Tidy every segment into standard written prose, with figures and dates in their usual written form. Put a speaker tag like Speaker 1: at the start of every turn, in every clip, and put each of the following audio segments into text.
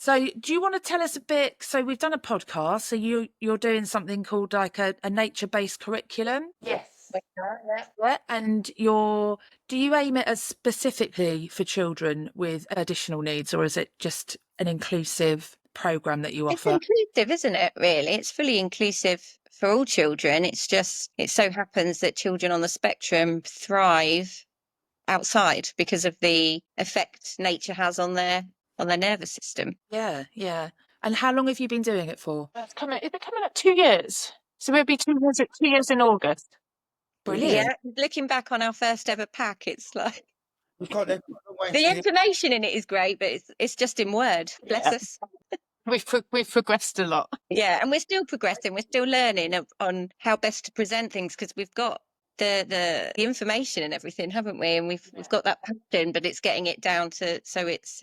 Speaker 1: So do you want to tell us a bit? So we've done a podcast. So you're doing something called like a nature-based curriculum.
Speaker 2: Yes.
Speaker 1: Yeah. And do you aim it as specifically for children with additional needs, or is it just an inclusive program that you
Speaker 3: It's
Speaker 1: offer?
Speaker 3: inclusive, isn't it, really? It's fully inclusive for all children. It's just, it so happens that children on the spectrum thrive outside because of the effect nature has on their nervous system.
Speaker 1: Yeah, yeah. And how long have you been doing it for?
Speaker 2: Is it coming up 2 years? So we'll be 2 years in August.
Speaker 1: Brilliant.
Speaker 3: Yeah, looking back on our first ever pack, it's like
Speaker 4: We've got the
Speaker 3: the information in it is great, but it's just in word. Bless
Speaker 2: Yeah.
Speaker 3: us.
Speaker 2: We've progressed a lot.
Speaker 3: Yeah, and we're still progressing. We're still learning on how best to present things because we've got the information and everything, haven't we? And we've got that passion, but it's getting it down to so it's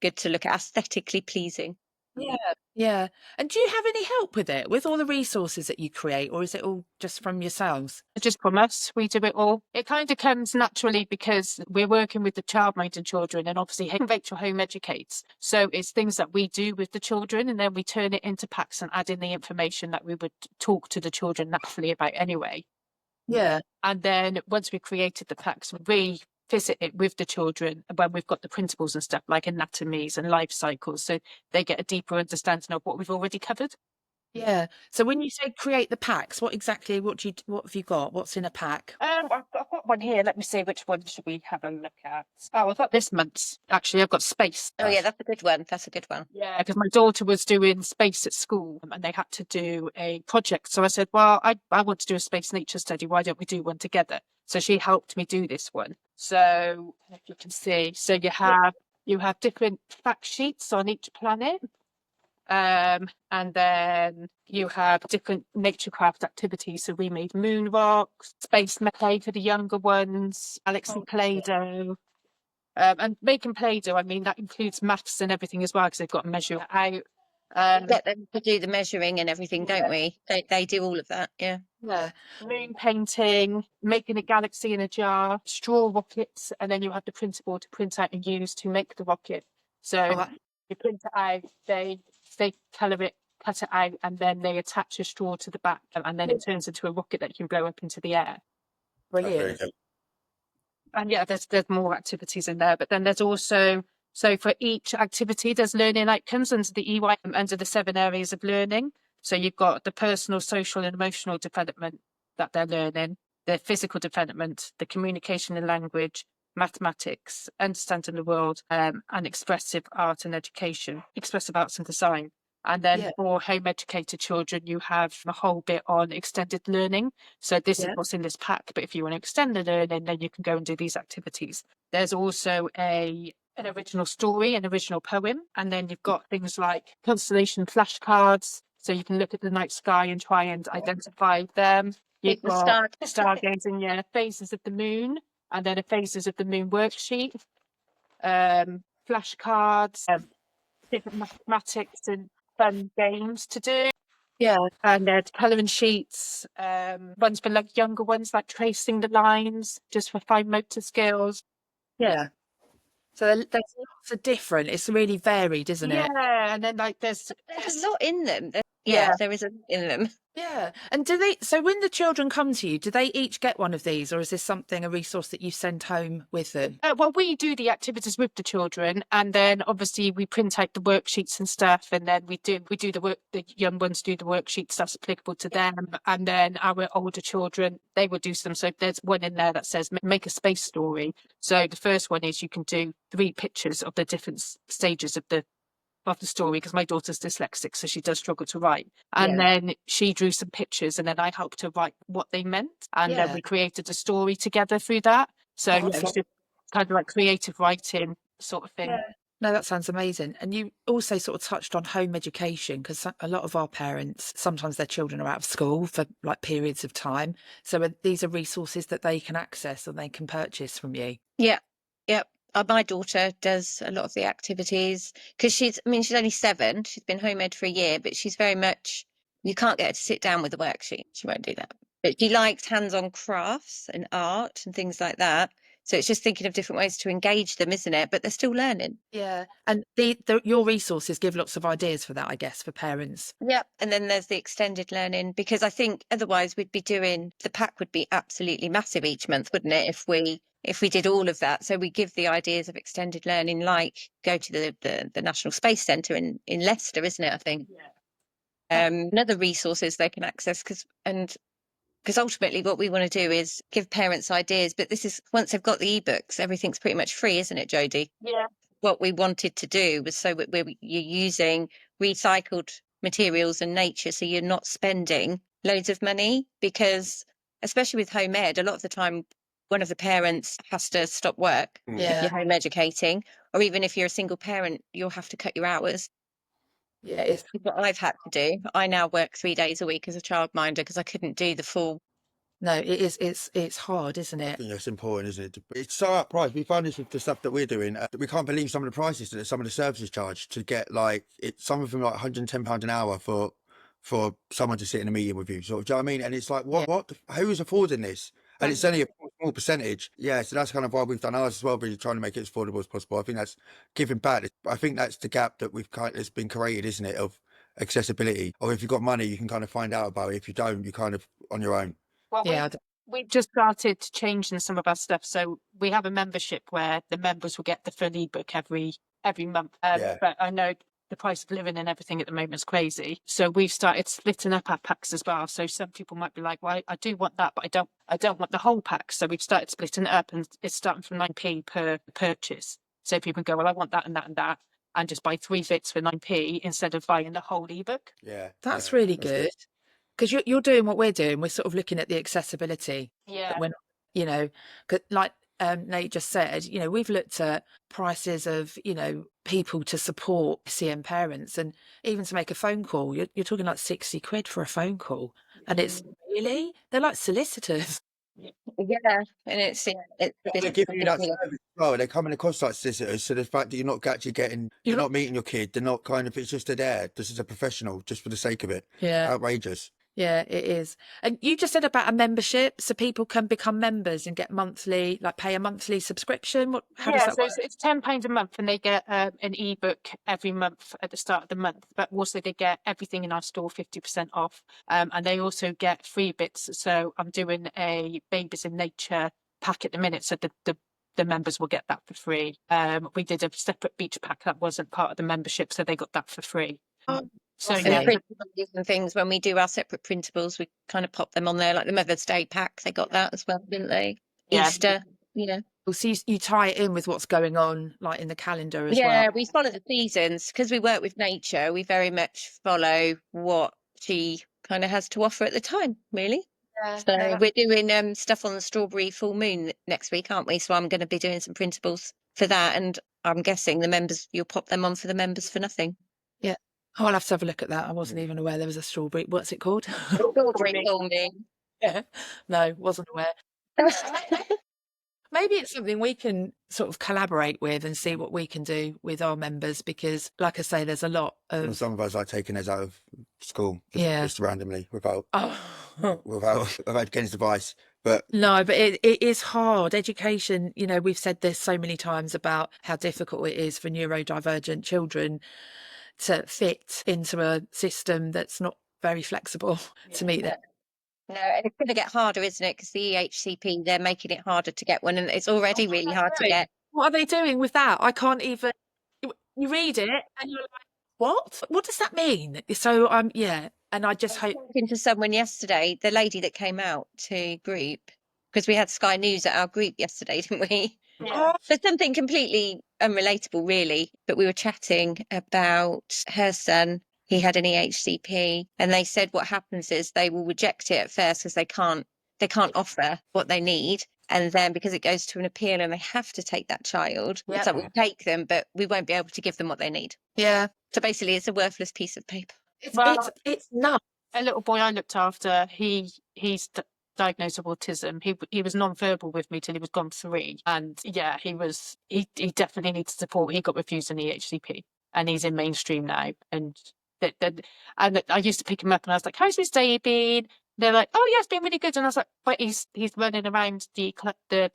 Speaker 3: good to look at, aesthetically pleasing.
Speaker 1: Yeah, yeah. And do you have any help with it, with all the resources that you create, or is it all just from yourselves?
Speaker 2: Just from us, we do it all. It kind of comes naturally because we're working with the child-minded children, and obviously Rachel home educates. So it's things that we do with the children, and then we turn it into packs and add in the information that we would talk to the children naturally about anyway.
Speaker 1: Yeah.
Speaker 2: And then once we created the packs, we visit it with the children when we've got the principles and stuff like anatomies and life cycles, so they get a deeper understanding of what we've already covered.
Speaker 1: Yeah. So when you say create the packs, what have you got? What's in a pack?
Speaker 2: I've got one here. Let me see, which one should we have a look at? Oh, I've got this month's. Actually, I've got space.
Speaker 3: Oh yeah, that's a good one. That's a good one.
Speaker 2: Yeah, because my daughter was doing space at school and they had to do a project. So I said, well, I want to do a space nature study. Why don't we do one together? So she helped me do this one. So if you can see, so you have different fact sheets on each planet. And then you have different naturecraft activities. So we made moon rocks, space clay for the younger ones, galaxy Play-Doh. And making Play-Doh, I mean, that includes maths and everything as well, because they've got to measure it out.
Speaker 3: Get them to do the measuring and everything, don't we? They do all of that, yeah.
Speaker 1: Yeah.
Speaker 2: Moon painting, making a galaxy in a jar, straw rockets, and then you have the printable to print out and use to make the rocket. So you print it out, they colour it, cut it out, and then they attach a straw to the back, and then it turns into a rocket that can blow up into the air.
Speaker 1: Brilliant.
Speaker 2: And yeah, there's more activities in there, but then there's also, so for each activity, there's learning outcomes under the EY, under the 7 areas of learning. So you've got the personal, social and emotional development that they're learning, the physical development, the communication and language, mathematics, understanding the world, and expressive art and education, expressive arts and design. And then for home educated children, you have a whole bit on extended learning. So this is what's in this pack. But if you want to extend the learning, then you can go and do these activities. There's also an original story, an original poem. And then you've got things like constellation flashcards. So you can look at the night sky and try and identify them. You've got stargazing, phases of the moon, and then a phases of the moon worksheet, flashcards, different mathematics and fun games to do.
Speaker 1: Yeah.
Speaker 2: And there's colouring sheets, ones for like younger ones, like tracing the lines, just for fine motor skills.
Speaker 1: Yeah. So there's lots of different, it's really varied, isn't it?
Speaker 2: Yeah, and then like there's
Speaker 3: a lot in them. There is a lot in them.
Speaker 1: Yeah. And so when the children come to you, do they each get one of these, or is this a resource that you send home with them?
Speaker 2: Well, we do the activities with the children, and then obviously we print out the worksheets and stuff, and then we do the work. The young ones do the worksheets that's applicable to them, and then our older children, they will do some. So there's one in there that says make a space story. So the first one is you can do 3 pictures of the different stages of the story, because my daughter's dyslexic, so she does struggle to write. And then she drew some pictures, and then I helped her write what they meant. And then we created a story together through that. So it's just kind of like creative writing sort of thing.
Speaker 1: Yeah. No, that sounds amazing. And you also sort of touched on home education, because a lot of our parents, sometimes their children are out of school for like periods of time. So these are resources that they can access and they can purchase from you.
Speaker 3: Yeah. Yep. My daughter does a lot of the activities because she's only 7. She's been home ed for a year, but she's very much, you can't get her to sit down with a worksheet. She won't do that. But she likes hands-on crafts and art and things like that. So it's just thinking of different ways to engage them, isn't it? But they're still learning.
Speaker 1: Yeah. And your resources give lots of ideas for that, I guess, for parents.
Speaker 3: Yep. And then there's the extended learning, because I think otherwise we'd be doing, the pack would be absolutely massive each month, wouldn't it? If we did all of that. So we give the ideas of extended learning, like go to the National Space Centre in Leicester, isn't it? I think. And other resources they can access, because ultimately what we want to do is give parents ideas. But this is, once they've got the ebooks, everything's pretty much free, isn't it, Jodie?
Speaker 2: Yeah.
Speaker 3: What we wanted to do was so you're using recycled materials and nature, so you're not spending loads of money, because especially with home ed, a lot of the time one of the parents has to stop work if you're home educating, or even if you're a single parent, you'll have to cut your hours.
Speaker 1: Yeah, it's
Speaker 3: What I've had to do. I now work 3 days a week as a childminder because I couldn't do the full.
Speaker 1: no, it is. It's hard, isn't
Speaker 4: I
Speaker 1: it?
Speaker 4: think that's important, isn't it? It's so outpriced. We find this with the stuff that we're doing. We can't believe some of the prices that some of the services charge to get, like, some of them like £110 an hour for someone to sit in a meeting with you. Sort of, do you know what I mean? And it's like, what? Who is affording this? And it's only a small percentage. Yeah, so that's kind of why we've done ours as well, really trying to make it as affordable as possible. I think that's giving back. I think that's the gap that it's been created, isn't it, of accessibility. Or if you've got money, you can kind of find out about it. If you don't, you're kind of on your own.
Speaker 2: Well,
Speaker 1: Yeah.
Speaker 2: we've just started changing some of our stuff. So we have a membership where the members will get the full ebook every month. But I know the price of living and everything at the moment is crazy. So we've started splitting up our packs as well. So some people might be like, well, I do want that, but I don't want the whole pack. So we've started splitting it up, and it's starting from 9p per purchase. So people can go, well, I want that and that and that, and just buy 3 bits for 9p instead of buying the whole ebook.
Speaker 4: Yeah.
Speaker 1: That's really good. Because you're doing what we're doing. We're sort of looking at the accessibility.
Speaker 2: Yeah.
Speaker 1: That we're not, 'cause like Nate just said, we've looked at prices of, people to support SEN parents, and even to make a phone call, you're talking like 60 quid for a phone call. And it's really, they're like solicitors.
Speaker 3: Yeah, and it's
Speaker 4: They're giving you that service as well. They're coming across like solicitors. So the fact that you're not actually you're not meeting your kid, they're not kind of, it's just they're there. This is a professional just for the sake of it.
Speaker 1: Yeah.
Speaker 4: Outrageous.
Speaker 1: Yeah, it is. And you just said about a membership, so people can become members and get monthly, like pay a monthly subscription. How does that work?
Speaker 2: So it's £10 a month, and they get an ebook every month at the start of the month. But also they get everything in our store 50% off, and they also get free bits. So I'm doing a Babies in Nature pack at the minute, so the members will get that for free. We did a separate beach pack that wasn't part of the membership, so they got that for free. So
Speaker 1: Lovely.
Speaker 2: yeah,
Speaker 3: and things, when we do our separate printables, we kind of pop them on there, like the Mother's Day pack. They got that as well, didn't they?
Speaker 2: Yeah.
Speaker 3: Easter,
Speaker 1: Well, so you tie it in with what's going on, like in the calendar as well.
Speaker 3: Yeah, we follow the seasons because we work with nature. We very much follow what she kind of has to offer at the time, really. So we're doing stuff on the strawberry full moon next week, aren't we? So I'm going to be doing some printables for that, and I'm guessing the members, you'll pop them on for the members for nothing.
Speaker 1: Yeah. Oh, I'll have to have a look at that. I wasn't even aware there was a strawberry. What's it called?
Speaker 3: Strawberry full moon.
Speaker 1: Yeah. No, wasn't aware. Maybe it's something we can sort of collaborate with and see what we can do with our members, because, like I say, there's a lot
Speaker 4: And
Speaker 1: of.
Speaker 4: some of us like taking us out of school just randomly without against advice. But
Speaker 1: No, but it is hard. Education, we've said this so many times about how difficult it is for neurodivergent children to fit into a system that's not very flexible to meet them.
Speaker 3: No, and it's going to get harder, isn't it? Because the EHCP, they're making it harder to get one, and it's already really hard to get.
Speaker 1: What are they doing with that? I can't even. You read it and you're like, what? What does that mean? So and I just hope.
Speaker 3: Talking to someone yesterday, the lady that came out to group, because we had Sky News at our group yesterday, didn't we?
Speaker 2: Yeah.
Speaker 3: So something completely unrelatable, really. But we were chatting about her son. He had an EHCP, and they said what happens is they will reject it at first because they can't offer what they need. And then because it goes to an appeal and they have to take that child, so we'll take them, but we won't be able to give them what they need.
Speaker 1: Yeah.
Speaker 3: So basically it's a worthless piece of paper.
Speaker 1: It's nuts.
Speaker 2: A little boy I looked after, he's diagnosed with autism. He was non-verbal with me till he was gone 3, and he definitely needs support. He got refused an EHCP, and he's in mainstream now. And I used to pick him up and I was like, how's his day been? They're like, oh yeah, it's been really good. And I was like, but he's running around the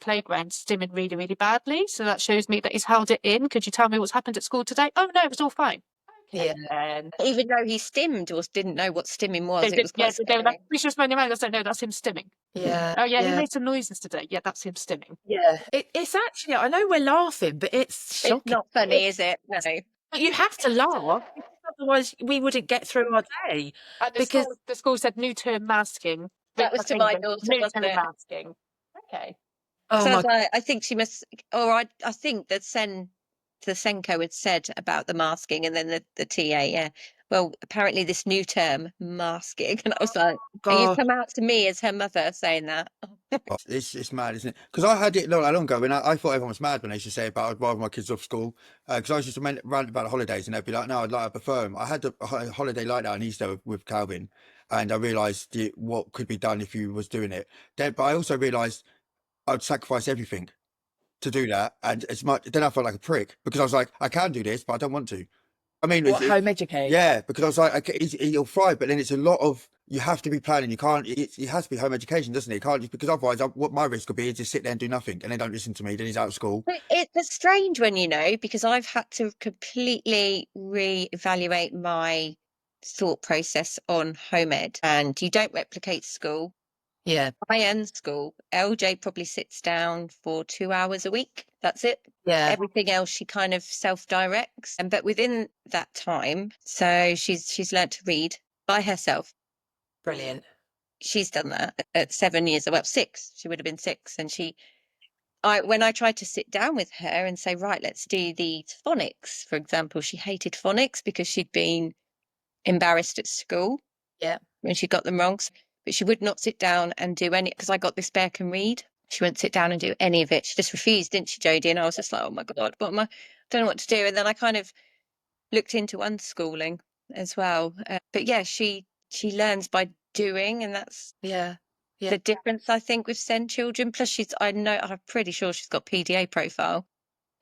Speaker 2: playground stimming really, really badly. So that shows me that he's held it in. Could you tell me what's happened at school today? Oh no, it was all fine.
Speaker 1: Yeah.
Speaker 2: And
Speaker 3: Even though he stimmed or didn't know what stimming was, it was quite
Speaker 2: they were like,
Speaker 3: scary.
Speaker 2: he's just running around. I was like, no, that's him stimming.
Speaker 1: Yeah.
Speaker 2: Oh yeah, he made some noises today. Yeah, that's him stimming.
Speaker 1: Yeah. It's actually, I know we're laughing, but it's shocking.
Speaker 3: It's not funny, is it? No.
Speaker 1: But you have to laugh, because otherwise we wouldn't get through our day.
Speaker 2: And
Speaker 1: Because
Speaker 2: the school said new term masking.
Speaker 3: That was to my
Speaker 2: England,
Speaker 3: daughter,
Speaker 2: new
Speaker 3: wasn't
Speaker 2: term
Speaker 3: it?
Speaker 2: masking. Okay.
Speaker 1: oh
Speaker 3: So
Speaker 1: my,
Speaker 3: I was like, I think she must, or I think that the Senko had said about the masking, and then the TA, yeah. Well, apparently this new term, masking. And I was like, and you've
Speaker 1: God.
Speaker 3: come out to me as her mother saying that.
Speaker 4: It's mad, isn't it? Because I had it not that long ago, and I thought everyone was mad when they used to say about I'd rather my kids off school. Because I used to rant about the holidays, and they'd be like, "No, I'd like to prefer them." I had a holiday like that in Easter with Calvin, and I realised what could be done if you was doing it. Then, but I also realised I'd sacrifice everything to do that, and it's much. Then I felt like a prick because I was like, I can do this, but I don't want to. I mean,
Speaker 1: What, home educate?
Speaker 4: yeah, because I was like, okay, you'll thrive, but then it's a lot of, you have to be planning. You can't, it has to be home education, doesn't it? You can't just, because otherwise, what my risk would be is just sit there and do nothing, and they don't listen to me. Then he's out of school.
Speaker 3: But it's strange when because I've had to completely re-evaluate my thought process on home ed, and you don't replicate school.
Speaker 1: Yeah.
Speaker 3: I end school. LJ probably sits down for 2 hours a week. That's it.
Speaker 1: Yeah.
Speaker 3: Everything else she kind of self-directs. And but within that time, so she's learnt to read by herself.
Speaker 1: Brilliant.
Speaker 3: She's done that at 7 years, well, 6. She would have been 6. And when I tried to sit down with her and say, right, let's do the phonics, for example, she hated phonics because she'd been embarrassed at school.
Speaker 1: Yeah.
Speaker 3: When she got them wrong. But she would not sit down and do any, because I got this bear can read. She wouldn't sit down and do any of it. She just refused, didn't she, Jodie? And I was just like, oh my God, I don't know what to do. And then I kind of looked into unschooling as well. But yeah, she learns by doing, and that's
Speaker 1: Yeah. Yeah.
Speaker 3: the difference, I think, with SEND children. Plus, I'm pretty sure she's got PDA profile.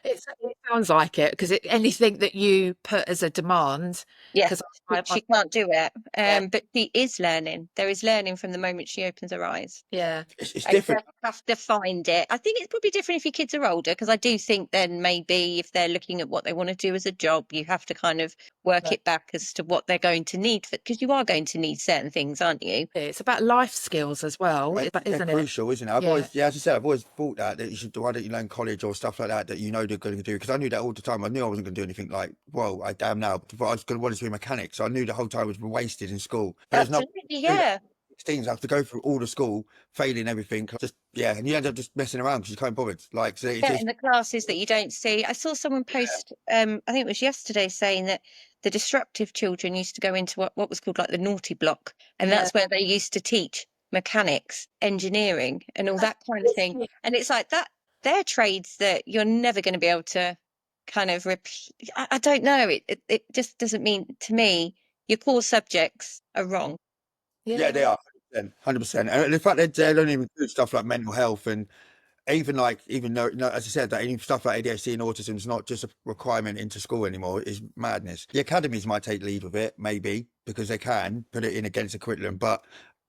Speaker 1: It sounds like it, because anything that you put as a demand,
Speaker 3: Yeah,
Speaker 1: 'cause
Speaker 3: she can't do it.
Speaker 1: Yeah.
Speaker 3: But she is learning. There is learning from the moment she opens her eyes.
Speaker 1: yeah.
Speaker 4: It's
Speaker 3: I
Speaker 4: different.
Speaker 3: just have to find it. I think it's probably different if your kids are older, because I do think then maybe if they're looking at what they want to do as a job, you have to kind of work
Speaker 1: Right.
Speaker 3: it back as to what they're going to need, because you are going to need certain things, aren't you?
Speaker 1: It's about life skills as well,
Speaker 4: They're
Speaker 1: isn't it?
Speaker 4: crucial, isn't it? I've
Speaker 1: Yeah.
Speaker 4: always, as I said, I've always thought that you should, why don't you learn college or stuff like that you know they're going to do? Because I knew that all the time. I knew I wasn't going to do anything like, well, I damn now, but I was going to want to be a mechanic. So I knew the whole time was wasted in school. But there's no
Speaker 3: Absolutely, yeah.
Speaker 4: things I have to go through all the school, failing everything. Just and you end up just messing around because you can't bother. Like, so it's
Speaker 3: Yeah, in the classes that you don't see. I saw someone post, I think it was yesterday, saying that the disruptive children used to go into what was called like the naughty block, and that's where they used to teach mechanics, engineering, and all that kind of thing. And it's like that, they're trades that you're never going to be able to kind of repeat. I don't know. It just doesn't mean, to me, your core subjects are wrong.
Speaker 4: yeah, they are 100%. And the fact that they don't even do stuff like mental health, and even though, as I said, that even stuff like ADHD and autism is not just a requirement into school anymore, is madness. The academies might take leave of it, maybe, because they can put it in against the curriculum, but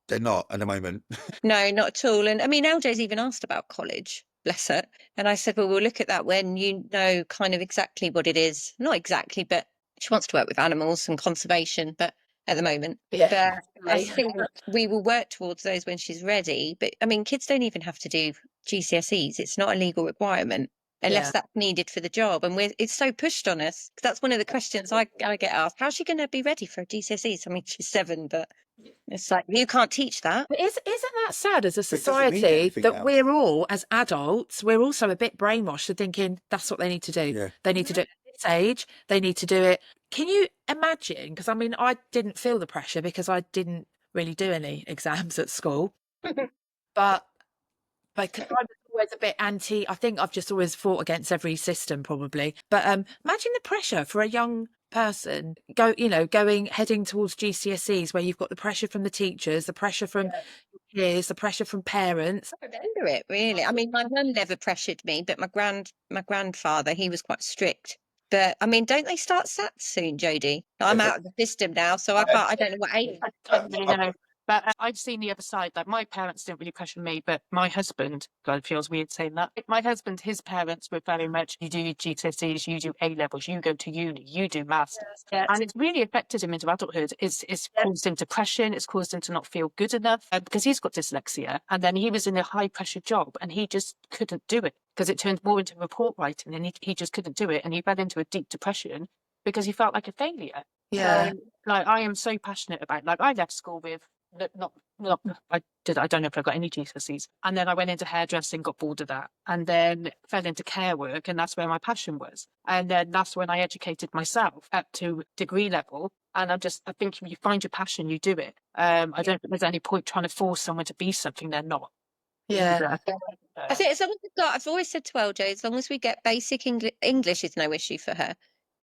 Speaker 4: they're not at the moment.
Speaker 3: No, not at all. And I mean, LJ's even asked about college, bless her. And I said, well, we'll look at that when you know kind of exactly what it is. Not exactly, but she wants to work with animals and conservation, but at the moment.
Speaker 1: Yeah.
Speaker 3: But I think we will work towards those when she's ready. But I mean, kids don't even have to do GCSEs. It's not a legal requirement unless that's needed for the job. And it's so pushed on us. 'Cause that's one of the questions I get asked. How's she going to be ready for GCSEs? I mean, she's 7, but it's like, you can't teach that.
Speaker 1: But isn't that sad as a
Speaker 4: doesn't mean
Speaker 1: society
Speaker 4: anything
Speaker 1: that
Speaker 4: now.
Speaker 1: we're all, as adults, we're also a bit brainwashed to thinking that's what they need to do.
Speaker 4: Yeah.
Speaker 1: They need to do it at this age. They need to do it. Can you imagine? Because I mean, I didn't feel the pressure because I didn't really do any exams at school. But because I was always a bit anti, I think I've just always fought against every system probably. But imagine the pressure for a young person heading towards GCSEs, where you've got the pressure from the teachers, the pressure from peers, the pressure from parents.
Speaker 3: I remember it, really. I mean, my mum never pressured me, but my grandfather, he was quite strict. But I mean, don't they start SATs soon, Jodie? I'm out of the system now, so I don't know what age.
Speaker 2: I don't really know. But I've seen the other side. Like my parents didn't really pressure me, but my husband, God, it feels weird saying that. My husband, his parents were very much, you do your GCSEs, you do A levels, you go to uni, you do masters. And it's really affected him into adulthood. It's caused him depression. It's caused him to not feel good enough because he's got dyslexia. And then he was in a high pressure job and he just couldn't do it because it turned more into report writing and he just couldn't do it. And he fell into a deep depression because he felt like a failure.
Speaker 1: Yeah.
Speaker 2: So, like, I am so passionate about, like, I left school with I don't know if I got any GCSEs. And then I went into hairdressing, got bored of that, and then fell into care work, and that's where my passion was. And then that's when I educated myself up to degree level. And I think if you find your passion, you do it. I don't think there's any point trying to force someone to be something they're not.
Speaker 1: Yeah.
Speaker 3: I think as long as I've always said to LJ, as long as we get basic English is no issue for her.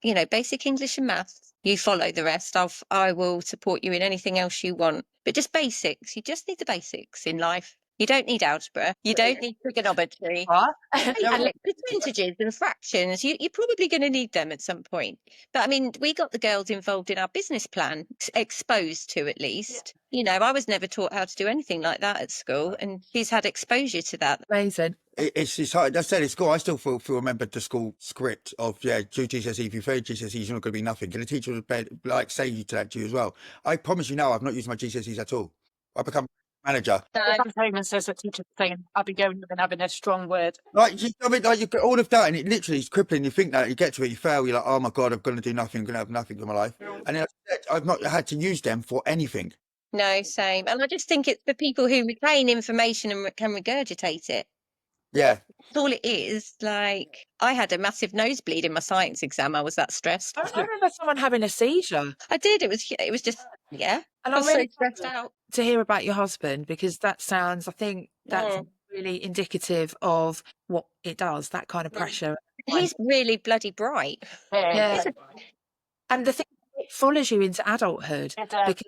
Speaker 3: You know, basic English and maths, you follow the rest. I will support you in anything else you want. But just basics. You just need the basics in life. You don't need algebra. You don't need trigonometry.
Speaker 1: What?
Speaker 3: And percentages and fractions, you're probably going to need them at some point. But I mean, we got the girls involved in our business plan, exposed to at least. You know, I was never taught how to do anything like that at school, and she's had exposure to that.
Speaker 1: Amazing.
Speaker 4: It's hard. I said at school, I still feel remembered the school script of, do GCSE. If you fail GCSEs, you're not going to be nothing. And the teacher would like say that to you as well. I promise you now, I've not used my GCSEs at all. I become manager.
Speaker 2: Comes home and says that teacher's saying, I'll be going and having a strong word.
Speaker 4: Like, you get all of that, and it literally is crippling. You think that, you get to it, you fail, you're like, oh my God, I'm going to do nothing, I'm going to have nothing in my life. And then I've not had to use them for anything.
Speaker 3: No, same. And I just think it's for people who retain information and can regurgitate it.
Speaker 4: Yeah.
Speaker 3: That's all it is. Like, I had a massive nosebleed in my science exam. I was that stressed.
Speaker 1: I remember someone having a seizure.
Speaker 3: I did. It was just, yeah.
Speaker 1: And
Speaker 3: I
Speaker 1: I'm
Speaker 3: was
Speaker 1: really
Speaker 3: so stressed out.
Speaker 1: to hear about your husband, because I think that's really indicative of what it does, that kind of pressure.
Speaker 3: He's really bloody bright.
Speaker 1: Yeah. And the thing, it follows you into adulthood because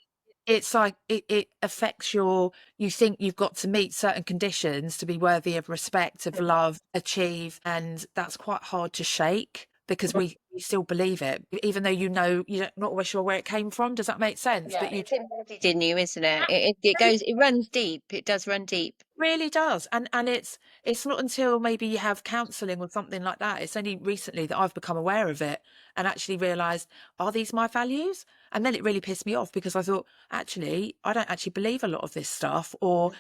Speaker 1: it's like it affects you think you've got to meet certain conditions to be worthy of respect, of love, achieve, and that's quite hard to shake because we still believe it, even though you're not always sure where it came from. Does that make sense?
Speaker 3: Yeah,
Speaker 1: But
Speaker 3: it's embedded in you, isn't it? It runs deep. It does run deep.
Speaker 1: really does. And it's not until maybe you have counselling or something like that, it's only recently that I've become aware of it and actually realised, are these my values? And then it really pissed me off because I thought, actually, I don't actually believe a lot of this stuff, or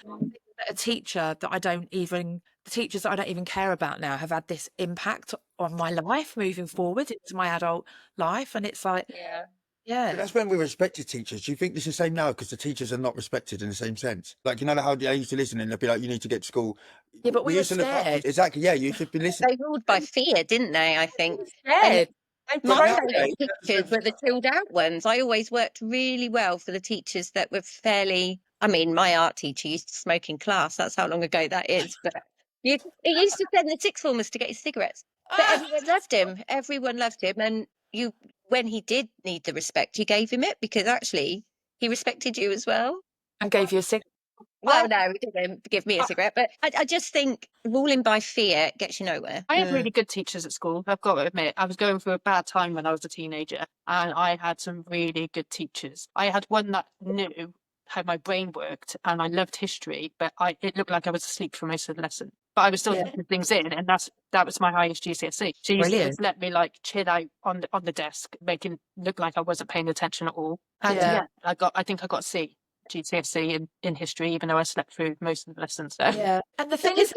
Speaker 1: a teacher that the teachers that I don't even care about now have had this impact on my life moving forward into my adult life. And it's like, yeah.
Speaker 4: But that's when we respected teachers. Do you think this is the same now? Because the teachers are not respected in the same sense. Like, you know how they used to listen and they'd be like, you need to get to school.
Speaker 1: Yeah, but we were
Speaker 4: used to look up-
Speaker 1: scared.
Speaker 4: Exactly, yeah, you should be listening.
Speaker 3: They ruled by fear, didn't they? I think.
Speaker 1: Scared.
Speaker 3: And
Speaker 4: But
Speaker 3: my
Speaker 4: nowadays,
Speaker 3: favourite teachers were the chilled out ones. I always worked really well for the teachers that were fairly. I mean, my art teacher used to smoke in class. That's how long ago that is. But he used to send the sixth formers to get his cigarettes. But everyone loved him. Everyone loved him. And when he did need the respect, you gave him it because actually he respected you as well.
Speaker 1: And gave you a signal.
Speaker 3: Well, no, he didn't give me a cigarette, but I just think ruling by fear gets you nowhere.
Speaker 2: I had really good teachers at school. I've got to admit, I was going through a bad time when I was a teenager, and I had some really good teachers. I had one that knew how my brain worked, and I loved history, but it looked like I was asleep for most of the lesson. But I was still taking things in, and that was my highest GCSE. She used to just let me like chill out on the desk, making it look like I wasn't paying attention at all. And I think I got a C. GCSE in history, even though I slept through most of the lessons. So.
Speaker 1: Yeah, and the thing is,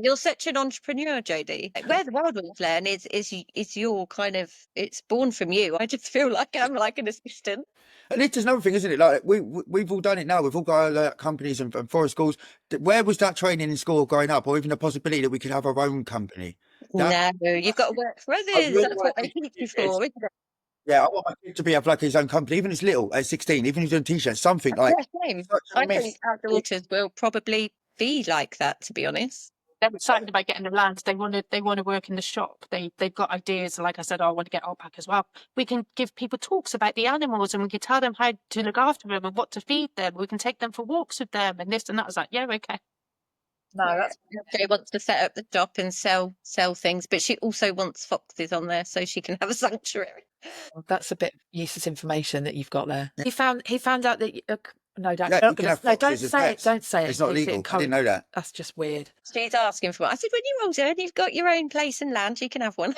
Speaker 3: you're such an entrepreneur, Jodie. Where the Wild Ones learn is your kind of, it's born from you. I just feel like I'm like an assistant.
Speaker 4: And it's another thing, isn't it? Like we've all done it now. We've all got companies and forest schools. Where was that training in school growing up, or even the possibility that we could have our own company?
Speaker 3: No, you've got to work for others. That's what they teach you for, isn't it?
Speaker 4: Yeah, I want my kid to have like his own company, even if it's little, at 16, even if he's doing t-shirts, something like.
Speaker 3: Same. I think our daughters will probably be like that, to be honest.
Speaker 2: They're excited about getting the land. They want to work in the shop. They've got ideas. Like I said, I want to get alpaca as well. We can give people talks about the animals, and we can tell them how to look after them and what to feed them. We can take them for walks with them and this and that. I was like, yeah, okay.
Speaker 3: No, that's she wants to set up the shop and sell things, but she also wants foxes on there so she can have a sanctuary.
Speaker 1: that's a bit useless information that you've got there. He found out that No, Dad,
Speaker 4: Yeah,
Speaker 1: not
Speaker 4: you can
Speaker 1: gonna,
Speaker 4: have
Speaker 1: no, don't
Speaker 4: foxes as
Speaker 1: say it.
Speaker 4: pets.
Speaker 1: Don't say it.
Speaker 4: It's not
Speaker 1: in case it
Speaker 4: legal. I didn't know that.
Speaker 1: That's just weird.
Speaker 3: She's asking for it. I said, when you're older and you've got your own place and land, you can have one.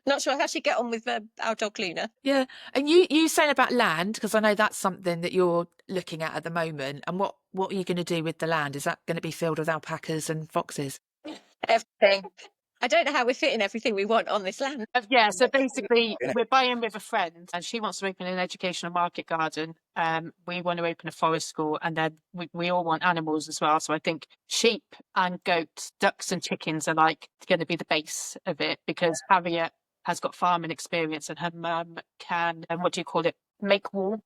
Speaker 3: Not sure how she'd get on with our dog Luna.
Speaker 1: Yeah, and you saying about land, because I know that's something that you're looking at the moment. And what are you going to do with the land? Is that going to be filled with alpacas and foxes?
Speaker 3: Everything. I don't know how we're fitting everything we want on this land.
Speaker 2: Yeah, so basically we're buying with a friend and she wants to open an educational market garden. We want to open a forest school, and then we all want animals as well. So I think sheep and goats, ducks and chickens are like going to be the base of it, because Harriet has got farming experience and her mum can, and what do you call it, make wool,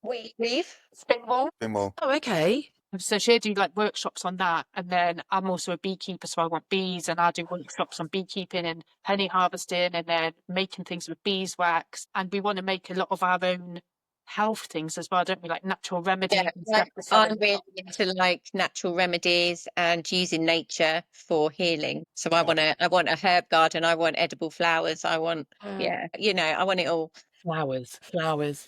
Speaker 3: Weave.
Speaker 2: spin wool.
Speaker 4: Well,
Speaker 1: Oh, okay.
Speaker 2: So she'll do like workshops on that. And then I'm also a beekeeper, so I want bees, and I'll do workshops on beekeeping and honey harvesting, and then making things with beeswax. And we want to make a lot of our own health things as well, don't we? Like natural remedies
Speaker 3: Yeah,
Speaker 2: and stuff. to sell
Speaker 3: I'm
Speaker 2: in-
Speaker 3: really into like natural remedies and using nature for healing. So I want a herb garden. I want edible flowers. I want, I want it all.
Speaker 1: Flowers.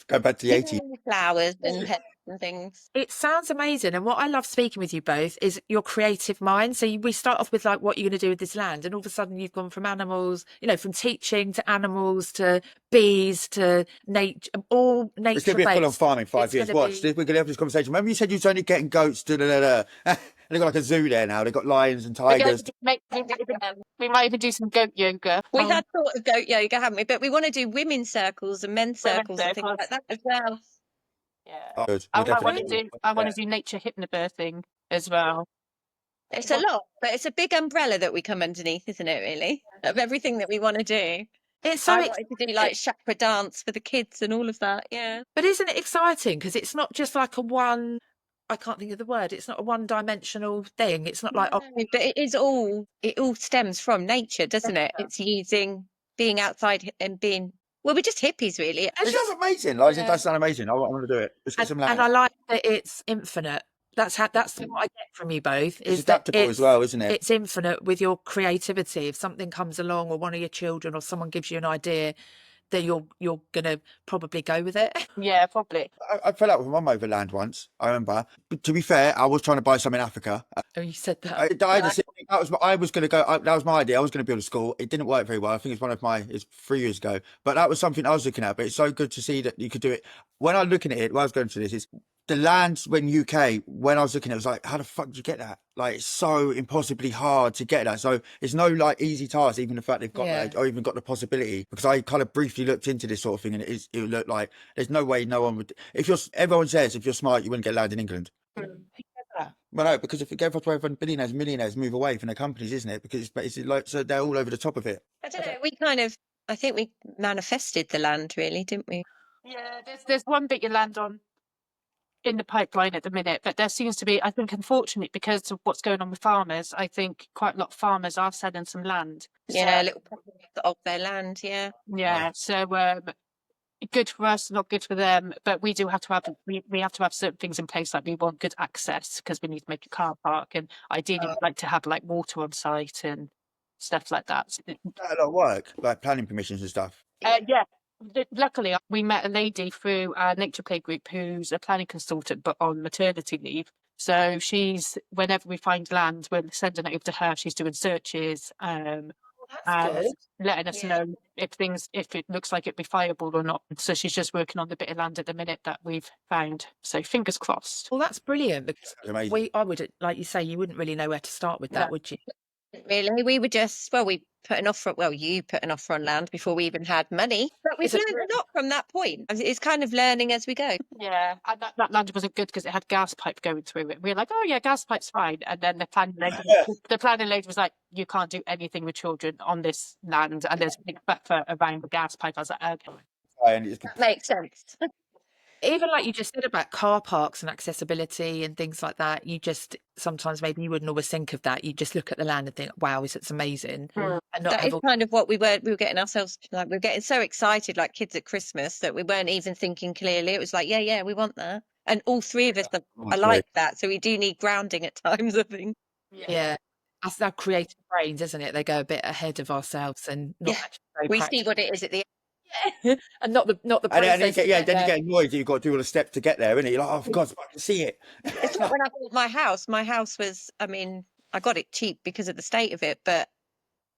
Speaker 4: go back to the 80s.
Speaker 3: Flowers and herbs and things.
Speaker 1: It sounds amazing. And what I love speaking with you both is your creative mind. So we start off with like, what you're going to do with this land. And all of a sudden you've gone from animals, from teaching to animals to bees to nature, all nature.
Speaker 4: It's going to be a full on farming 5
Speaker 1: It's
Speaker 4: years.
Speaker 1: gonna
Speaker 4: Watch,
Speaker 1: be-
Speaker 4: we're going to have this conversation. Remember you said you was only getting goats, They've got like a zoo there now. They've got lions and
Speaker 2: We're going
Speaker 4: tigers.
Speaker 2: to we might even do some goat yoga.
Speaker 3: We had thought of goat yoga, haven't we? But we want to do women's circles and men's
Speaker 2: Women's
Speaker 3: circles and things
Speaker 2: circles.
Speaker 3: like that as well.
Speaker 2: Yeah.
Speaker 4: Oh, good.
Speaker 2: I
Speaker 4: We'll
Speaker 2: want
Speaker 4: definitely-
Speaker 2: to do nature hypnobirthing as well.
Speaker 3: It's a lot, but it's a big umbrella that we come underneath, isn't it, really? Of everything that we want to do.
Speaker 1: It's so
Speaker 3: I wanted to do like chakra dance for the kids and all of that, yeah.
Speaker 1: But isn't it exciting? Because it's not just like I can't think of the word. It's not a one-dimensional thing. It's not like,
Speaker 3: No, but it all stems from nature, doesn't it? It's being outside and we're just hippies, really.
Speaker 4: It sounds amazing. Like,
Speaker 3: Yeah.
Speaker 4: that sounds amazing. I want to do it. Let's get some land.
Speaker 1: and I like that it's infinite. That's what I get from you both.
Speaker 4: It's
Speaker 1: Is that
Speaker 4: adaptable as well, isn't it?
Speaker 1: It's infinite with your creativity. If something comes along, or one of your children, or someone gives you an idea, that you're gonna probably go with it.
Speaker 2: Yeah, probably.
Speaker 4: I fell out with my mum over land once, I remember. But to be fair, I was trying to buy some in Africa.
Speaker 1: Oh, you said that.
Speaker 4: I was going to go. That was my idea. I was going to build a school. It didn't work very well. I think it's 3 years ago. But that was something I was looking at. But it's so good to see that you could do it. When I'm looking at it, when I was going through this, is the land when UK. When I was looking at it, was like, how the fuck did you get that? Like, it's so impossibly hard to get that. So it's no like easy task. Even the fact they've got
Speaker 1: Yeah.
Speaker 4: like, or even got the possibility. Because I kind of briefly looked into this sort of thing, and it looked like there's no way no one would. Everyone says if you're smart, you wouldn't get land in England. Well, no, because if it goes away from billionaires and millionaires move away from their companies, isn't it? Because it's like, so they're all over the top of it.
Speaker 3: I don't know, I think we manifested the land, really, didn't we?
Speaker 2: Yeah, there's one bit you land on in the pipeline at the minute, but there seems to be, I think, unfortunately, because of what's going on with farmers, I think quite a lot of farmers are selling some land.
Speaker 3: Yeah,
Speaker 2: So,
Speaker 3: little pockets of their land, yeah.
Speaker 2: yeah. So good for us, not good for them. But we do have to have we have to have certain things in place, like we want good access because we need to make a car park, and ideally we'd like to have like water on site and stuff like that. So,
Speaker 4: A lot of work, like planning permissions and stuff.
Speaker 2: yeah. Luckily, we met a lady through our nature play group who's a planning consultant, but on maternity leave. So whenever we find land, we're sending it over to her. She's doing searches, and letting us
Speaker 3: Yeah.
Speaker 2: know if it looks like it'd be viable or not. So she's just working on the bit of land at the minute that we've found. So fingers crossed.
Speaker 1: Well, that's brilliant, because
Speaker 4: It's amazing.
Speaker 1: I would, like you say, you wouldn't really know where to start with that,
Speaker 2: No.
Speaker 1: would you?
Speaker 3: Really, we were just, we put an offer, you put an offer on land before we even had money. But we've
Speaker 1: Is it
Speaker 3: learned a lot from that point. It's kind of learning as we go.
Speaker 2: Yeah, and that land wasn't good because it had gas pipe going through it. We were like, oh yeah, gas pipe's fine. And then the planning lady was like, you can't do anything with children on this land, and there's a big buffer around the gas pipe. I was like, okay.
Speaker 4: And it's
Speaker 3: Makes sense.
Speaker 1: Even like you just said about car parks and accessibility and things like that, you just sometimes maybe you wouldn't always think of that. You just look at the land and think, wow, it's amazing.
Speaker 2: Mm.
Speaker 1: And not
Speaker 3: That
Speaker 1: have
Speaker 3: is
Speaker 1: all-
Speaker 3: kind of what we were getting ourselves, like, we were getting so excited like kids at Christmas that we weren't even thinking clearly. It was like, yeah, we want that. And all three of us are like that. So we do need grounding at times, I think.
Speaker 1: yeah. That's our creative brains, isn't it? They go a bit ahead of ourselves and not
Speaker 3: Yeah.
Speaker 1: actually very
Speaker 3: We see
Speaker 1: practical.
Speaker 3: what it is at the end.
Speaker 1: and not the
Speaker 4: And
Speaker 1: process.
Speaker 4: then,
Speaker 1: to get
Speaker 4: then you
Speaker 1: there.
Speaker 4: get annoyed that you've got to do all the steps to get there, innit? You're like, oh, for God's sake, I can see it.
Speaker 3: It's like when I bought my house was, I mean, I got it cheap because of the state of it, but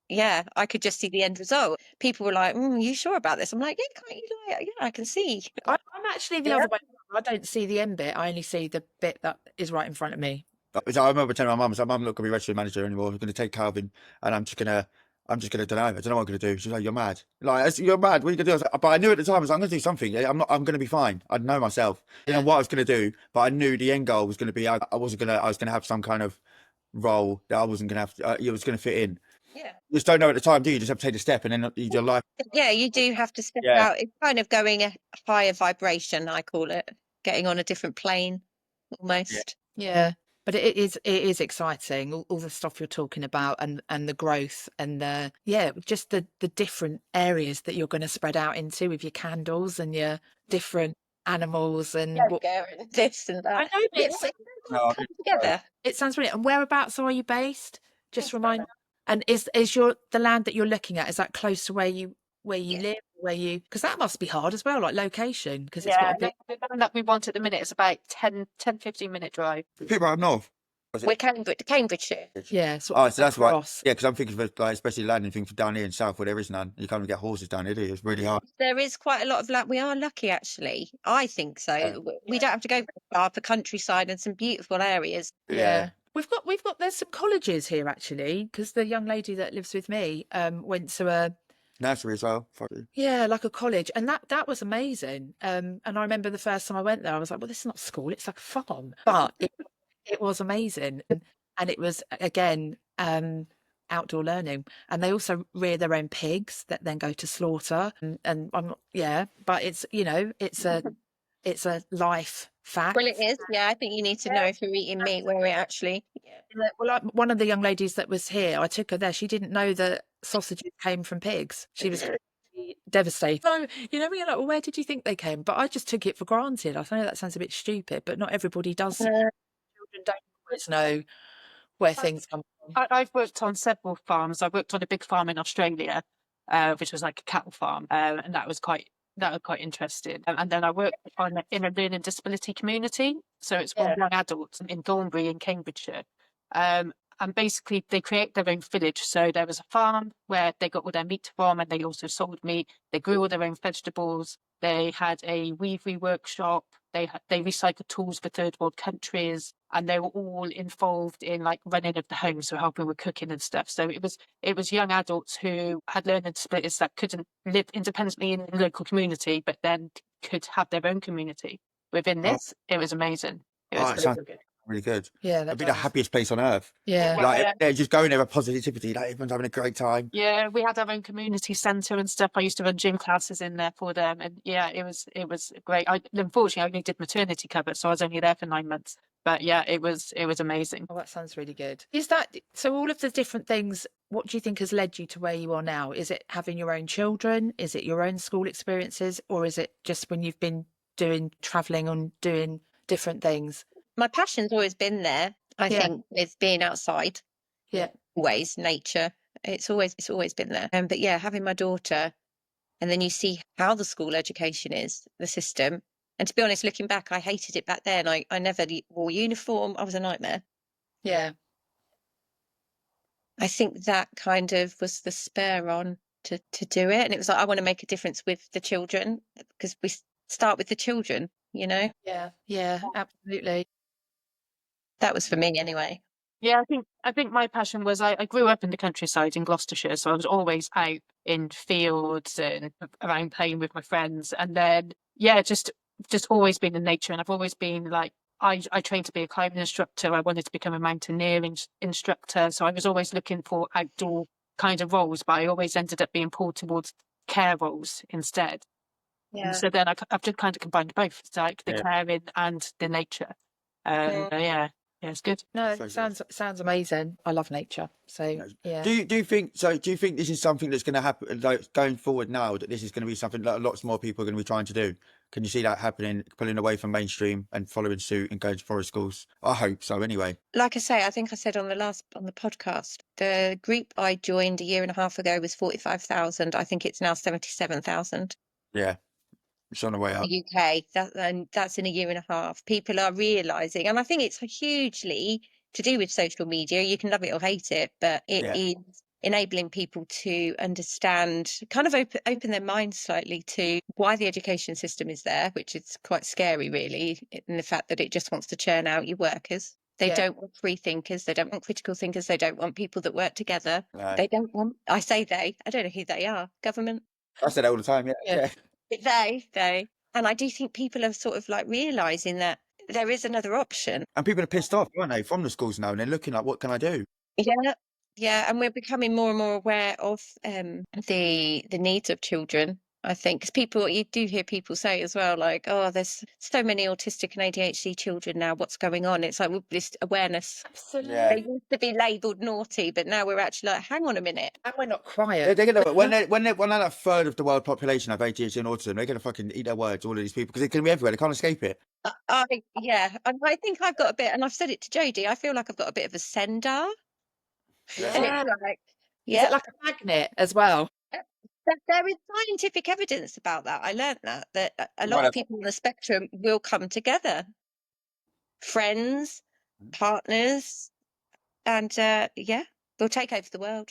Speaker 3: yeah, I could just see the end result. People were like, you sure about this? I'm like, yeah, can't you like, yeah, I can see.
Speaker 1: I'm actually the
Speaker 3: Yeah.
Speaker 1: other way around. I don't see the end bit. I only see the bit that is right in front of me.
Speaker 4: So I remember telling my mum, I was like, Mum, I'm not going to be registered manager anymore. I'm going to take Calvin, and I'm just going to don't know. I don't know what I'm going to do. She's like, you're mad. Like, you're mad. What are you going to do? I was like, but I knew at the time, I was like, I'm going to do something. Yeah, I'm going to be fine. I know myself. I didn't know what I was going to do, but I knew the end goal was going to be, I was going to have some kind of role that I wasn't going to have, it was going to fit in.
Speaker 3: Yeah.
Speaker 4: You just don't know at the time, do you? You just have to take the step, and then your life.
Speaker 3: Yeah, you do have to step
Speaker 4: Yeah.
Speaker 3: out. It's kind of going a higher vibration, I call it, getting on a different plane almost.
Speaker 1: Yeah. But it is exciting, all the stuff you're talking about, and the growth, and just the different areas that you're going to spread out into with your candles and your different animals and
Speaker 3: Yeah, and this and that.
Speaker 1: I know, but
Speaker 3: It's
Speaker 4: No,
Speaker 3: come together.
Speaker 1: it sounds brilliant. And whereabouts are you based? Just remind. And is the land that you're looking at, is that close to where you
Speaker 3: Yeah.
Speaker 1: live, because that must be hard as well, like location, because it's got a big.
Speaker 2: The one that we want at the minute is about 15-minute drive.
Speaker 4: people up north.
Speaker 3: We're Cambridgeshire.
Speaker 1: Yeah, sort
Speaker 4: Oh,
Speaker 1: of
Speaker 4: so that's right.
Speaker 1: across.
Speaker 4: Yeah, because I'm thinking of like, especially landing things down here in South where there is none. You can't even get horses down here, do you? It's really hard.
Speaker 3: There is quite a lot of land. We are lucky, actually. I think so.
Speaker 4: Yeah.
Speaker 3: We don't have to go very far for countryside and some beautiful areas.
Speaker 1: Yeah. We've got there's some colleges here actually, because the young lady that lives with me went to a
Speaker 4: Nursery as well. Fuck you.
Speaker 1: like a college, and that was amazing. And I remember the first time I went there, I was like, well, this is not school, it's like a farm. But it was amazing. And it was, again, outdoor learning. And they also rear their own pigs that then go to slaughter. And I'm not, but it's, it's a life fact.
Speaker 3: Well, it is. Yeah, I think you need to know if you're eating meat where it actually.
Speaker 1: Yeah. Well, like one of the young ladies that was here, I took her there. She didn't know that sausages came from pigs. She was devastated. So, when you're like, well, where did you think they came? But I just took it for granted. I know that sounds a bit stupid, but not everybody does. Children don't always know where things come from.
Speaker 2: I've worked on several farms. I worked on a big farm in Australia, which was like a cattle farm, and that was quite interesting. And then I worked in a learning disability community, so it's for young adults in Thornbury in Cambridgeshire. And basically they create their own village. So there was a farm where they got all their meat from, and they also sold meat. They grew all their own vegetables. They had a weavery workshop. They recycled tools for third world countries, and they were all involved in like running of the home, so helping with cooking and stuff. So it was young adults who had learning disabilities that couldn't live independently in the local community, but then could have their own community within this. It was amazing. It was really good.
Speaker 4: Really good.
Speaker 1: Yeah,
Speaker 4: It'd be the happiest place on earth.
Speaker 1: Yeah.
Speaker 4: Like, just going there with positivity. Like, everyone's having a great time.
Speaker 2: Yeah, we had our own community centre and stuff. I used to run gym classes in there for them, and yeah, it was great. Unfortunately, I only did maternity cover, so I was only there for 9 months. But yeah, it was amazing.
Speaker 1: Oh, that sounds really good. Is that so? All of the different things. What do you think has led you to where you are now? Is it having your own children? Is it your own school experiences, or is it just when you've been traveling and doing different things?
Speaker 3: My passion's always been there. I think with being outside.
Speaker 1: Yeah.
Speaker 3: Always nature. It's always been there. But yeah, having my daughter, and then you see how the school education is, the system. And to be honest, looking back, I hated it back then. I never wore uniform. I was a nightmare.
Speaker 1: Yeah.
Speaker 3: I think that kind of was the spur on to do it. And it was like, I want to make a difference with the children, because we start with the children,
Speaker 1: Yeah, absolutely.
Speaker 3: That was for me anyway.
Speaker 2: Yeah, I think my passion was I grew up in the countryside in Gloucestershire, so I was always out in fields and around playing with my friends. And then just always been in nature, and I've always been like I trained to be a climbing instructor. I wanted to become a mountaineering instructor, so I was always looking for outdoor kind of roles, but I always ended up being pulled towards care roles instead.
Speaker 3: Yeah.
Speaker 2: So then I've just kind of combined both, like the caring and the nature. Yeah, it's good.
Speaker 1: No, it sounds amazing. I love nature. So yeah.
Speaker 4: Do you think this is something that's going to happen, like, going forward now, that this is going to be something that lots more people are going to be trying to do? Can you see that happening, pulling away from mainstream and following suit and going to forest schools? I hope so anyway.
Speaker 3: Like I say, I think I said on the podcast, the group I joined a year and a half ago was 45,000. I think it's now 77,000.
Speaker 4: Yeah, it's on the way up.
Speaker 3: the UK. And that's in a year and a half. People are realising, and I think it's hugely to do with social media. You can love it or hate it, but it
Speaker 4: Yeah.
Speaker 3: is enabling people to understand, kind of open their minds slightly to why the education system is there, which is quite scary, really, in the fact that it just wants to churn out your workers. They
Speaker 1: Yeah.
Speaker 3: don't want free thinkers. They don't want critical thinkers. They don't want people that work together.
Speaker 4: No.
Speaker 3: They don't want, I say they, I don't know who they are, government.
Speaker 4: I say that all the time.
Speaker 1: Yeah.
Speaker 3: They. And I do think people are sort of like realising that there is another option.
Speaker 4: And people are pissed off, aren't they, from the schools now, and they're looking like, what can I do?
Speaker 3: Yeah, and we're becoming more and more aware of the needs of children. I think because you do hear people say as well, like, "Oh, there's so many autistic and ADHD children now. What's going on?" It's like this awareness.
Speaker 1: Absolutely.
Speaker 4: Yeah.
Speaker 3: They used to be labelled naughty, but now we're actually like, "Hang on a minute."
Speaker 1: And we're not quiet.
Speaker 4: They're gonna when a third of the world population have ADHD and autism, they're gonna fucking eat their words. All of these people, because it's gonna be everywhere. They can't escape it.
Speaker 3: I think I've got a bit, and I've said it to Jodie. I feel like I've got a bit of a sendar. And
Speaker 1: Yeah.
Speaker 3: it's like,
Speaker 1: Is it like a magnet as well?
Speaker 3: There is scientific evidence about that. I learned that a lot of people on the spectrum will come together, friends, partners, and they'll take over the world.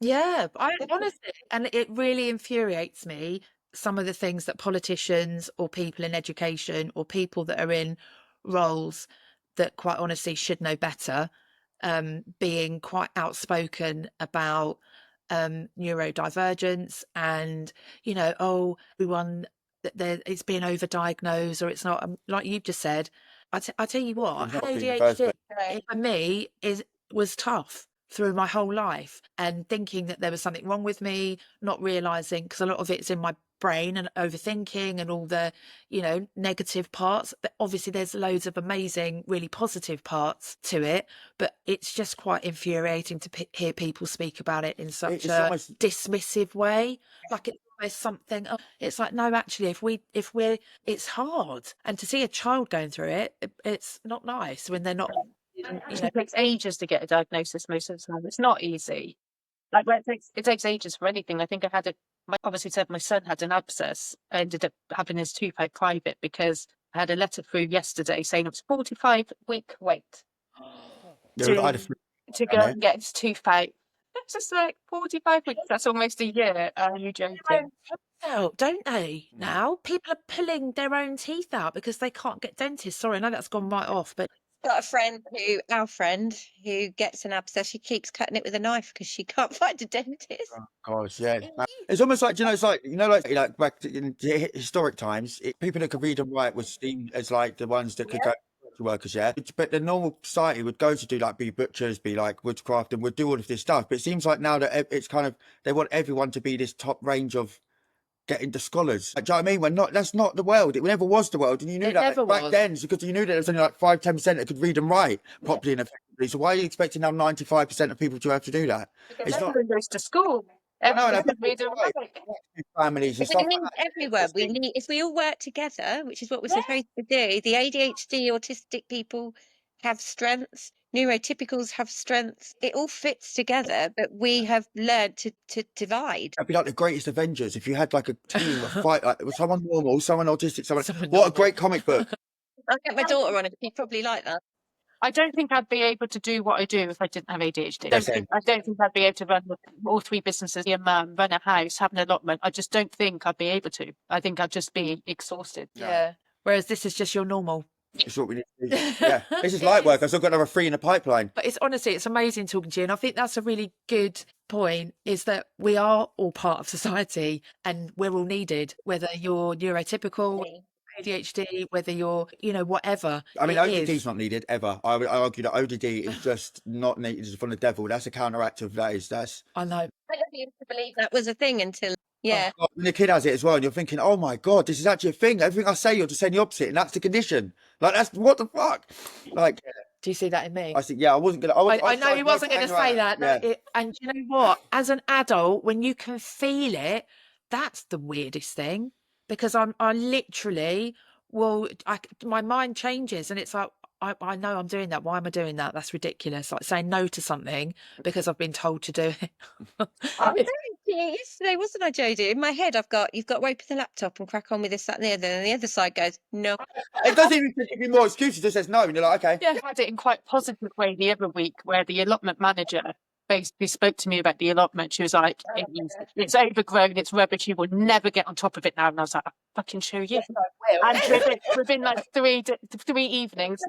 Speaker 1: Yeah, I honestly, and it really infuriates me, some of the things that politicians or people in education or people that are in roles that quite honestly should know better, being quite outspoken about neurodivergence and, oh, everyone that it's being overdiagnosed or it's not, like you've just said. I tell you what,
Speaker 4: It's not being first,
Speaker 1: ADHD
Speaker 3: Right.
Speaker 1: for me was tough through my whole life, and thinking that there was something wrong with me, not realizing, because a lot of it's in my brain and overthinking and all the negative parts, but obviously there's loads of amazing, really positive parts to it, but it's just quite infuriating to hear people speak about it in such
Speaker 4: It's
Speaker 1: a
Speaker 4: almost-
Speaker 1: dismissive way, like it's almost something. It's like, no, actually, if we're it's hard, and to see a child going through it's not nice when they're not.
Speaker 2: It takes ages to get a diagnosis most of the time. It's not easy. Like, well, it takes ages for anything. I think I had obviously said my son had an abscess. I ended up having his tooth out private because I had a letter through yesterday saying it was 45-week wait
Speaker 4: Yeah, I had a flu-
Speaker 2: to go and get his tooth out. It's just like 45 weeks. That's almost a year. Are you joking?
Speaker 1: Out, don't they? Now people are pulling their own teeth out because they can't get dentists. Sorry, I know that's gone right off, but
Speaker 3: Got our friend who gets an abscess. She keeps cutting it with a knife because she can't find a dentist.
Speaker 4: Oh, gosh, yeah. It's almost like, it's like back in historic times, people that could read and write was seen as like the ones that could go to workers, yeah. But the normal society would go to do like be butchers, be like woodcraft, and would do all of this stuff. But it seems like now that it's kind of, they want everyone to be this top range of getting the scholars. Do you know what I mean? That's not the world. It never was the world, and you knew
Speaker 1: It
Speaker 4: that
Speaker 1: never
Speaker 4: back
Speaker 1: was.
Speaker 4: then, because you knew that there was only like 5-10% that could read and write properly and effectively. So why are you expecting now 95% of people to have to do that? It's not.
Speaker 2: Everyone goes to school.
Speaker 4: I know, and
Speaker 2: Everyone can read and
Speaker 4: right.
Speaker 2: write.
Speaker 4: Families and
Speaker 3: But
Speaker 4: stuff.
Speaker 3: it means everywhere. We need, if we all work together, which is what we're supposed to do. The ADHD, autistic people have strengths. Neurotypicals have strengths. It all fits together, but we have learned to divide.
Speaker 4: It'd be like the greatest Avengers if you had like a team of fight, like someone normal, someone autistic, someone.
Speaker 1: Someone
Speaker 4: What a
Speaker 1: normal.
Speaker 4: great comic book!
Speaker 3: I'll get my daughter on it. She'd probably like that.
Speaker 2: I don't think I'd be able to do what I do if I didn't have ADHD.
Speaker 4: Yeah, same.
Speaker 2: I don't think I'd be able to run all three businesses, be a mum, run a house, have an allotment. I just don't think I'd be able to. I think I'd just be exhausted.
Speaker 1: yeah. Whereas this is just your normal.
Speaker 4: It's what we need to do. Yeah, this is light work. I've still got another 3 in the pipeline.
Speaker 1: But it's honestly, it's amazing talking to you. And I think that's a really good point, is that we are all part of society and we're all needed, whether you're neurotypical, ADHD, whether you're, whatever.
Speaker 4: I mean,
Speaker 1: it
Speaker 4: ODD
Speaker 1: is.
Speaker 4: is not needed ever. I would argue that ODD is just not needed. It's from the devil. That's a counteractive. That's.
Speaker 1: I know.
Speaker 3: I don't used to believe that was a thing until yeah.
Speaker 4: Oh, when the kid has it as well, and you're thinking, "Oh my god, this is actually a thing." Everything I say, you're just saying the opposite, and that's the condition. Like that's what the fuck. Like,
Speaker 1: Do you see that in me?
Speaker 4: I said, yeah, I wasn't gonna.
Speaker 1: I know he wasn't going to say that.
Speaker 4: Yeah.
Speaker 1: And you know what? As an adult, when you can feel it, that's the weirdest thing, because I literally my mind changes and it's like, I know I'm doing that. Why am I doing that? That's ridiculous. Like saying no to something because I've been told to do it.
Speaker 3: I'm very yesterday, wasn't I, Jodie? In my head, you've got to open the laptop and crack on with this, that, and the other. And the other side goes, no.
Speaker 4: It doesn't even give you more excuses. It just says no, and you're like, okay.
Speaker 2: Yeah, I had it in quite a positive way the other week where the allotment manager basically spoke to me about the allotment. She was like, it's overgrown, it's rubbish, you will never get on top of it now. And I was like, I'll fucking show you. And within like three evenings,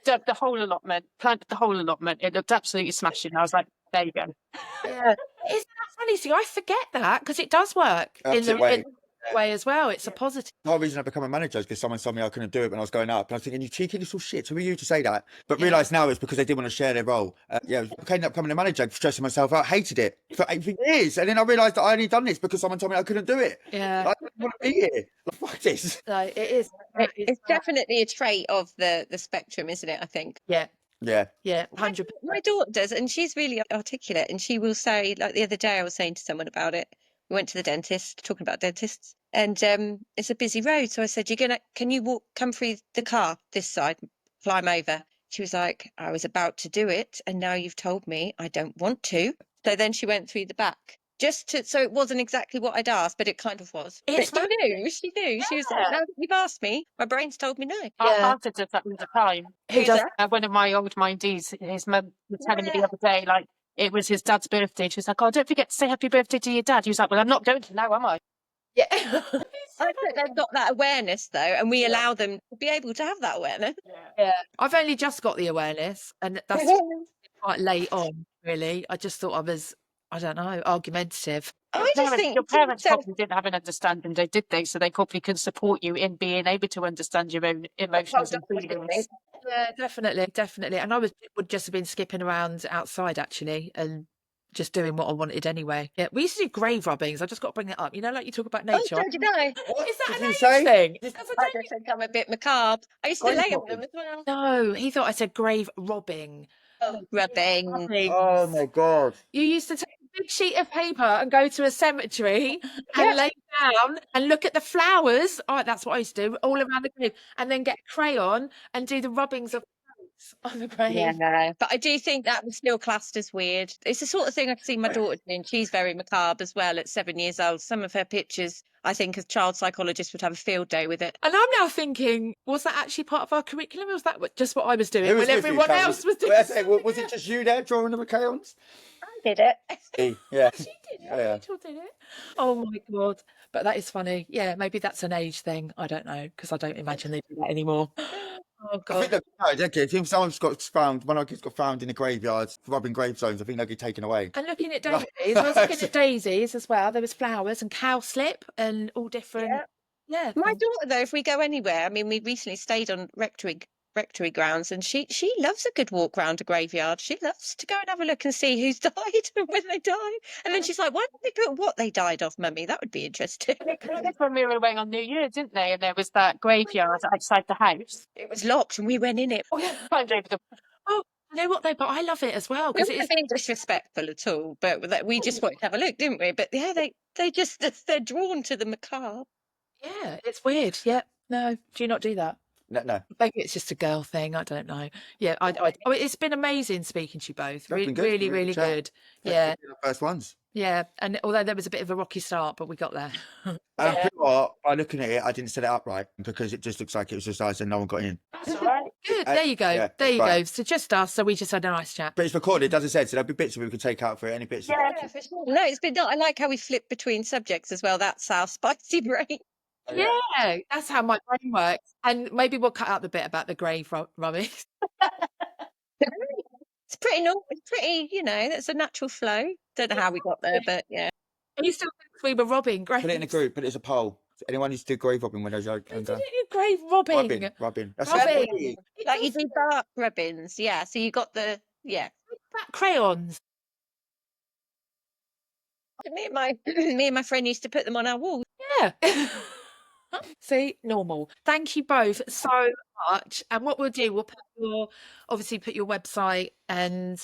Speaker 2: dug the whole allotment, planted the whole allotment. It looked absolutely smashing. I was like, there you go.
Speaker 1: Yeah. Isn't that funny? See, I forget that because it does work in the way as well. It's a positive.
Speaker 4: The whole reason I become a manager is because someone told me I couldn't do it when I was going up. And I was thinking, you cheeky little shit, who are you to say that? But realise now it's because they didn't want to share their role. I ended up becoming a manager, stressing myself out, hated it for 8 years. And then I realised that I only done this because someone told me I couldn't do it.
Speaker 1: Yeah.
Speaker 4: I don't want to be here. Like, fuck this.
Speaker 1: No, it is.
Speaker 3: It's definitely a trait of the spectrum, isn't it? I think.
Speaker 1: Yeah.
Speaker 4: Yeah.
Speaker 1: Yeah. 100%.
Speaker 3: My daughter does, and she's really articulate. And she will say, like the other day, I was saying to someone about it. We went to the dentist, talking about dentists, and it's a busy road. So I said, can you come through the car this side, climb over? She was like, I was about to do it, and now you've told me I don't want to. So then she went through the back. So it wasn't exactly what I'd asked, but it kind of was.
Speaker 1: It's
Speaker 3: But she knew. Yeah. She was like, now that you've asked me, my brain's told me no.
Speaker 2: Our answer does that all the time.
Speaker 1: Who does?
Speaker 2: One of my old mindees, his mum was telling me the other day, like, it was his dad's birthday. She was like, oh, don't forget to say happy birthday to your dad. He was like, well, I'm not going to now, am I?
Speaker 1: Yeah.
Speaker 3: I think they've got that awareness, though, and we allow them to be able to have that awareness.
Speaker 1: Yeah. I've only just got the awareness, and that's quite late on, really. I just thought I was, I don't know, argumentative.
Speaker 3: I just think
Speaker 2: your parents probably didn't have an understanding, did they? So they probably can support you in being able to understand your own emotions and feelings.
Speaker 1: Yeah, definitely. And I would just have been skipping around outside actually, and just doing what I wanted anyway. Yeah, we used to do grave rubbings. I just got to bring it up. You know, like you talk about nature.
Speaker 3: Oh, so did I.
Speaker 1: Is that
Speaker 4: Did
Speaker 1: an
Speaker 4: you
Speaker 1: age
Speaker 4: say?
Speaker 1: thing?
Speaker 3: I just think I'm a bit macabre. I used to lay on them as well.
Speaker 1: No, he thought I said grave robbing.
Speaker 3: Oh, rubbing.
Speaker 4: Oh my God.
Speaker 1: You used to take a big sheet of paper and go to a cemetery and lay down and look at the flowers. Oh, that's what I used to do all around the grave, and then get a crayon and do the rubbings of on the grave.
Speaker 3: Yeah, no. But I do think that was still classed as weird. It's the sort of thing I can see my daughter doing. She's very macabre as well at 7 years old. Some of her pictures, I think, as child psychologists would have a field day with it.
Speaker 1: And I'm now thinking, was that actually part of our curriculum, or was that just what I was doing
Speaker 4: Who was
Speaker 1: when
Speaker 4: with you,
Speaker 1: everyone
Speaker 4: Karen?
Speaker 1: else was doing?
Speaker 4: Was it just you there drawing the crayons?
Speaker 3: I did it.
Speaker 4: Yeah.
Speaker 1: She did it.
Speaker 4: Yeah.
Speaker 1: Rachel did it. Oh my God. But that is funny. Yeah, maybe that's an age thing. I don't know, because I don't imagine they do that anymore. Oh
Speaker 4: I
Speaker 1: God.
Speaker 4: think if someone's got found, one of our kids got found in the graveyards, rubbing gravestones, I think they'll get taken away.
Speaker 1: And looking at daisies, I was looking at daisies as well. There was flowers and cowslip and all different. Yeah.
Speaker 3: My daughter, though, if we go anywhere, I mean, we recently stayed on rectory grounds, and she loves a good walk round a graveyard. She loves to go and have a look and see who's died and when they died. And then she's like, why don't they put what they died of, Mummy? That would be interesting.
Speaker 2: When we were away on New Year, didn't they? And there was that graveyard outside the house.
Speaker 3: It was locked and we went in it.
Speaker 2: Climbed over the...
Speaker 1: Oh, you know what though? But I love it as well,
Speaker 3: It
Speaker 1: because
Speaker 3: wasn't being disrespectful at all, but we just wanted to have a look, didn't we? But yeah, they're drawn to the macabre.
Speaker 1: yeah, it's weird. Yeah. No, do you not do that?
Speaker 4: No.
Speaker 1: Maybe it's just a girl thing. I don't know. Yeah, it's been amazing speaking to you both.
Speaker 4: That's been good.
Speaker 1: Really,
Speaker 4: Really
Speaker 1: really
Speaker 4: chat.
Speaker 1: good. Yeah,
Speaker 4: First ones.
Speaker 1: yeah. And although there was a bit of a rocky start, but we got there.
Speaker 4: And I tell you what, by looking at it, I didn't set it up right because it just looks like it was just us and no one got in.
Speaker 2: That's all right.
Speaker 1: Good. There you go.
Speaker 4: Yeah,
Speaker 1: there you
Speaker 4: right.
Speaker 1: go. So just us. So we just had a nice chat.
Speaker 4: But it's recorded, as I said, so there'll be bits that we could take out for it, any bits.
Speaker 3: Yeah, for sure. No, it's been. I like how we flip between subjects as well. That's our spicy brain.
Speaker 1: Yeah, that's how my brain works. And maybe we'll cut out the bit about the grave rubbing.
Speaker 3: It's pretty normal. It's pretty, that's a natural flow. Don't know how we got there, but yeah.
Speaker 1: You still think we were robbing graves?
Speaker 4: Put it in a group, put it as a poll. Anyone used to do grave robbing when they was younger?
Speaker 1: Grave robbing.
Speaker 4: Rubbing. That's
Speaker 1: Rubbing.
Speaker 4: funny.
Speaker 3: Like you do bark rubbings, yeah. So you got the
Speaker 1: About crayons.
Speaker 3: Me and my friend used to put them on our walls.
Speaker 1: Yeah. See, normal. Thank you both so much. And what we'll do, we'll put your website and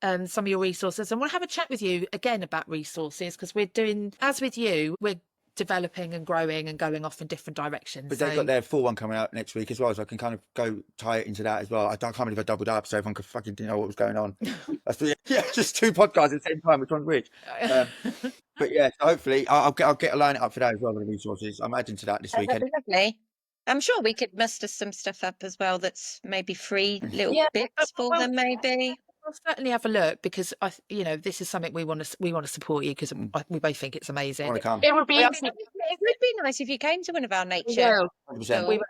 Speaker 1: some of your resources, and we'll have a chat with you again about resources, because we're doing, as with you, we're developing and growing and going off in different directions.
Speaker 4: But
Speaker 1: so
Speaker 4: they've got their full one coming out next week as well, so I can kind of go tie it into that as well. I can't believe I doubled up, so everyone could fucking didn't know what was going on. Yeah, just 2 podcasts at the same time, which one's which? But yeah, so hopefully I'll get a line up for that as well with the resources. I'm adding to that this weekend.
Speaker 3: Lovely. I'm sure we could muster some stuff up as well that's maybe free little
Speaker 1: Yeah,
Speaker 3: bits for
Speaker 1: well,
Speaker 3: them, maybe.
Speaker 1: We'll certainly have a look, because this is something we want to support you, because we both think it's amazing.
Speaker 4: I want to come.
Speaker 2: It would be
Speaker 3: Well,
Speaker 2: easy.
Speaker 3: it would be nice if you came to one of our
Speaker 2: We
Speaker 3: nature.
Speaker 2: will.
Speaker 4: 100%.
Speaker 3: We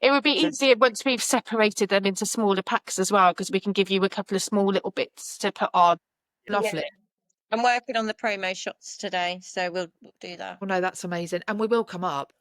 Speaker 2: It would be
Speaker 4: So-
Speaker 2: easier once we've separated them into smaller packs as well, because we can give you a couple of small little bits to put on.
Speaker 1: Lovely.
Speaker 3: I'm working on the promo shots today, so we'll do that.
Speaker 1: Well, no, that's amazing. And we will come up.